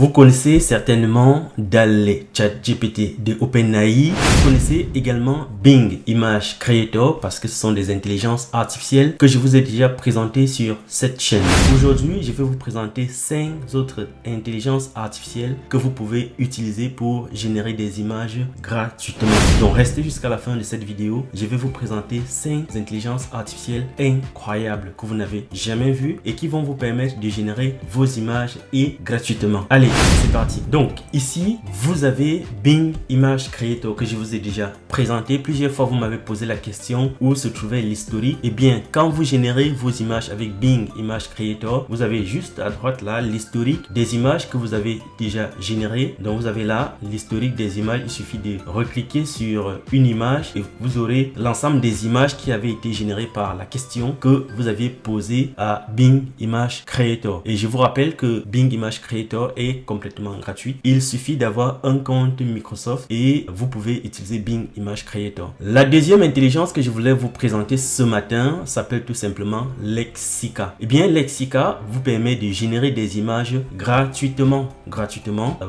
Vous connaissez certainement DALL-E, ChatGPT de OpenAI. Vous connaissez également Bing Image Creator parce que ce sont des intelligences artificielles que je vous ai déjà présentées sur cette chaîne. Aujourd'hui, je vais vous présenter 5 autres intelligences artificielles que vous pouvez utiliser pour générer des images gratuitement. Donc, restez jusqu'à la fin de cette vidéo. Je vais vous présenter 5 intelligences artificielles incroyables que vous n'avez jamais vues et qui vont vous permettre de générer vos images et gratuitement. Allez, c'est parti. Donc ici, vous avez Bing Image Creator que je vous ai déjà présenté. Plusieurs fois, vous m'avez posé la question où se trouvait l'historique. Eh bien, quand vous générez vos images avec Bing Image Creator, vous avez juste à droite là l'historique des images que vous avez déjà générées. Donc vous avez là l'historique des images. Il suffit de recliquer sur une image et vous aurez l'ensemble des images qui avaient été générées par la question que vous aviez posée à Bing Image Creator. Et je vous rappelle que Bing Image Creator est complètement gratuit. Il suffit d'avoir un compte Microsoft et vous pouvez utiliser Bing Image Creator. La deuxième intelligence que je voulais vous présenter ce matin s'appelle tout simplement Lexica. Eh bien, Lexica vous permet de générer des images gratuitement.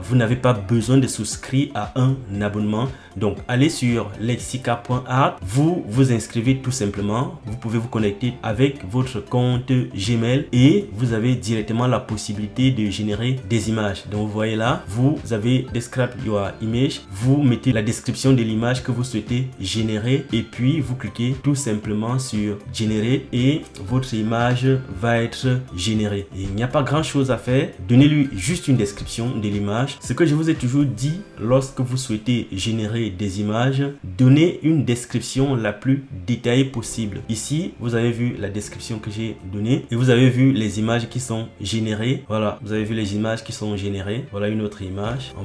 Vous n'avez pas besoin de souscrire à un abonnement. Donc, allez sur lexica.art. Vous vous inscrivez tout simplement. Vous pouvez vous connecter avec votre compte Gmail et vous avez directement la possibilité de générer des images. Donc vous voyez là, vous avez describe your image, vous mettez la description de l'image que vous souhaitez générer et puis vous cliquez tout simplement sur générer et votre image va être générée. Et il n'y a pas grand chose à faire, donnez-lui juste une description de l'image. Ce que je vous ai toujours dit, lorsque vous souhaitez générer des images, donnez une description la plus détaillée possible. Ici, vous avez vu la description que j'ai donnée et vous avez vu les images qui sont générées. Voilà, vous avez vu les images qui sont générées. Voilà une autre image. En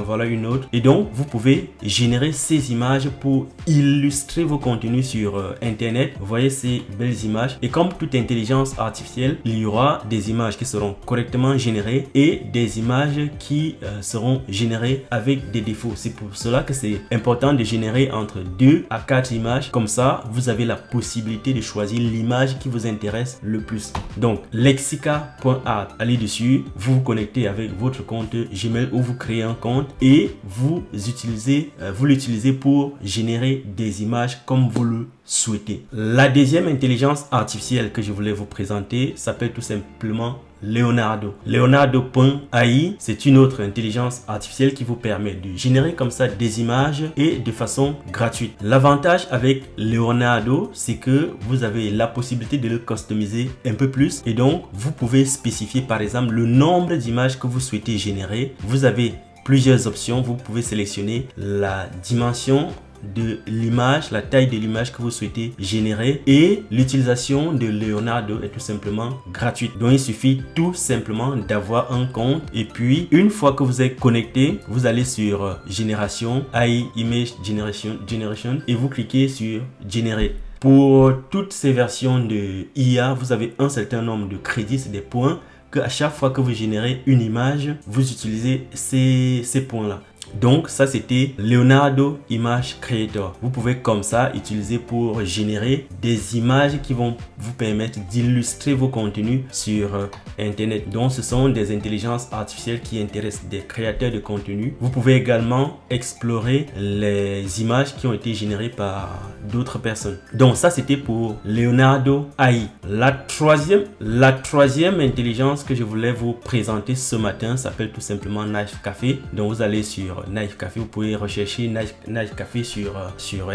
voilà une autre. Et donc, vous pouvez générer ces images pour illustrer vos contenus sur Internet. Vous voyez ces belles images. Et comme toute intelligence artificielle, il y aura des images qui seront correctement générées et des images qui seront générées avec des défauts. C'est pour cela que c'est important de générer entre 2 à 4 images. Comme ça, vous avez la possibilité de choisir l'image qui vous intéresse le plus. Donc, lexica.art. Allez dessus. Vous vous connectez avec votre compte Gmail ou vous créez un compte et vous l'utilisez pour générer des images comme vous le souhaitez. La deuxième intelligence artificielle que je voulais vous présenter s'appelle tout simplement Leonardo. Leonardo.ai, c'est une autre intelligence artificielle qui vous permet de générer comme ça des images et de façon gratuite. L'avantage avec Leonardo, c'est que vous avez la possibilité de le customiser un peu plus et donc vous pouvez spécifier par exemple le nombre d'images que vous souhaitez générer. Vous avez plusieurs options. Vous pouvez sélectionner la dimension de l'image, la taille de l'image que vous souhaitez générer et l'utilisation de Leonardo est tout simplement gratuite. Donc il suffit tout simplement d'avoir un compte et puis une fois que vous êtes connecté, vous allez sur génération, AI Image Generation et vous cliquez sur générer. Pour toutes ces versions de IA, vous avez un certain nombre de crédits, c'est des points que à chaque fois que vous générez une image, vous utilisez ces points-là. Donc ça c'était Leonardo Image Creator. Vous pouvez comme ça utiliser pour générer des images qui vont vous permettre d'illustrer vos contenus sur Internet. Donc ce sont des intelligences artificielles qui intéressent des créateurs de contenu. Vous pouvez également explorer les images qui ont été générées par d'autres personnes. Donc ça c'était pour Leonardo AI. La troisième intelligence que je voulais vous présenter ce matin s'appelle tout simplement Knife Café. Donc vous allez sur Knife Café, vous pouvez rechercher Knife Café sur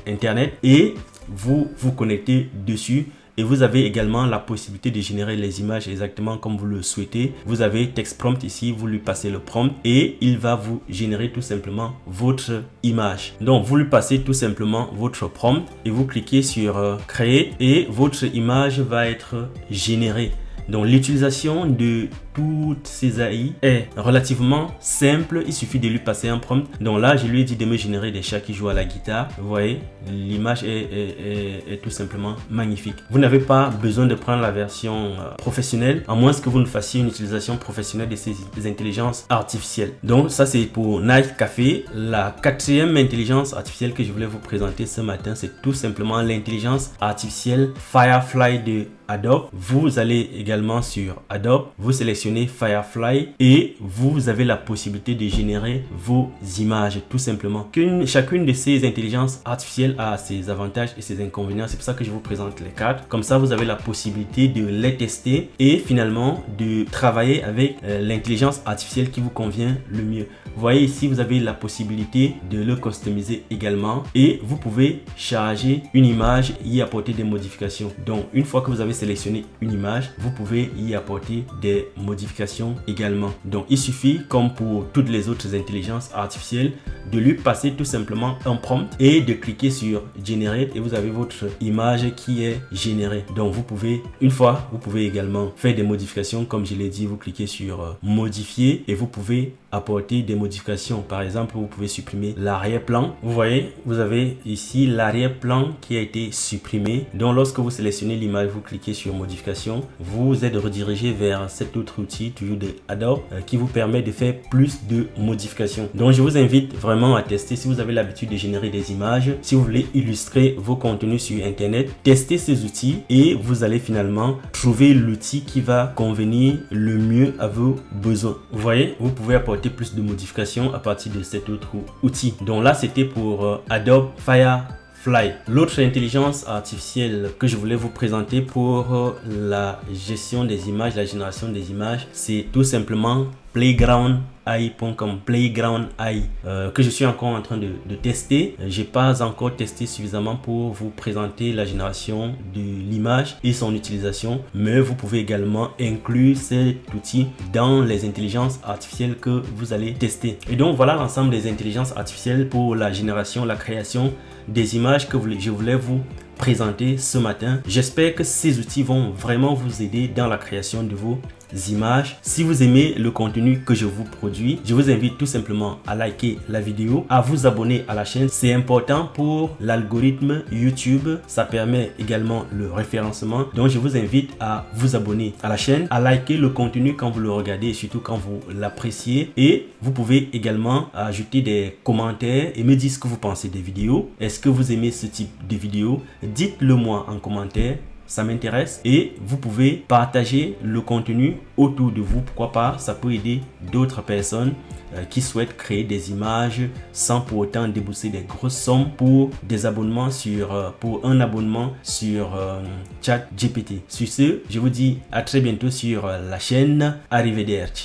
Internet et vous vous connectez dessus. Et vous avez également la possibilité de générer les images exactement comme vous le souhaitez. Vous avez Text Prompt ici, vous lui passez le prompt et il va vous générer tout simplement votre image. Donc vous lui passez tout simplement votre prompt et vous cliquez sur créer et votre image va être générée. Donc l'utilisation de toutes ces AI est relativement simple. Il suffit de lui passer un prompt. Donc là, je lui ai dit de me générer des chats qui jouent à la guitare. Vous voyez, l'image est tout simplement magnifique. Vous n'avez pas besoin de prendre la version professionnelle, à moins que vous ne fassiez une utilisation professionnelle de ces intelligences artificielles. Donc ça, c'est pour Knife Café. La quatrième intelligence artificielle que je voulais vous présenter ce matin, c'est tout simplement l'intelligence artificielle Firefly de Adobe. Vous allez également sur Adobe, vous sélectionnez sélectionnez Firefly et vous avez la possibilité de générer vos images tout simplement. Chacune de ces intelligences artificielles a ses avantages et ses inconvénients. C'est pour ça que je vous présente les 4. Comme ça, vous avez la possibilité de les tester et finalement de travailler avec l'intelligence artificielle qui vous convient le mieux. Vous voyez ici, vous avez la possibilité de le customiser également et vous pouvez charger une image et y apporter des modifications. Donc, une fois que vous avez sélectionné une image, vous pouvez y apporter des modifications également. Donc, il suffit, comme pour toutes les autres intelligences artificielles, de lui passer tout simplement un prompt et de cliquer sur Generate et vous avez votre image qui est générée. Donc, vous pouvez également faire des modifications. Comme je l'ai dit, vous cliquez sur Modifier et vous pouvez apporter des modifications. Par exemple, vous pouvez supprimer l'arrière-plan. Vous voyez, vous avez ici l'arrière-plan qui a été supprimé. Donc, lorsque vous sélectionnez l'image, vous cliquez sur Modification, vous êtes redirigé vers cet autre outil, toujours de Adobe, qui vous permet de faire plus de modifications. Donc, je vous invite vraiment à tester. Si vous avez l'habitude de générer des images, si vous voulez illustrer vos contenus sur Internet, testez ces outils et vous allez finalement trouver l'outil qui va convenir le mieux à vos besoins. Vous voyez, vous pouvez apporter plus de modifications à partir de cet autre outil. Donc là, c'était pour Adobe Firefly. L'autre intelligence artificielle que je voulais vous présenter pour la gestion des images, la génération des images, c'est tout simplement PlaygroundAI.com, PlaygroundAI, que je suis encore en train de tester. J'ai pas encore testé suffisamment pour vous présenter la génération de l'image et son utilisation, mais vous pouvez également inclure cet outil dans les intelligences artificielles que vous allez tester. Et donc voilà l'ensemble des intelligences artificielles pour la génération, la création des images que je voulais vous présenter ce matin. J'espère que ces outils vont vraiment vous aider dans la création de vos images. Si vous aimez le contenu que je vous produis, je vous invite tout simplement à liker la vidéo, à vous abonner à la chaîne. C'est important pour l'algorithme YouTube. Ça permet également le référencement. Donc, je vous invite à vous abonner à la chaîne, à liker le contenu quand vous le regardez et surtout quand vous l'appréciez. Et vous pouvez également ajouter des commentaires et me dire ce que vous pensez des vidéos. Est-ce que vous aimez ce type de vidéo? Dites-le moi en commentaire. Ça m'intéresse et vous pouvez partager le contenu autour de vous. Pourquoi pas, ça peut aider d'autres personnes qui souhaitent créer des images sans pour autant débourser des grosses sommes pour des abonnements pour un abonnement sur ChatGPT. Sur ce, je vous dis à très bientôt sur la chaîne. Arrivederci.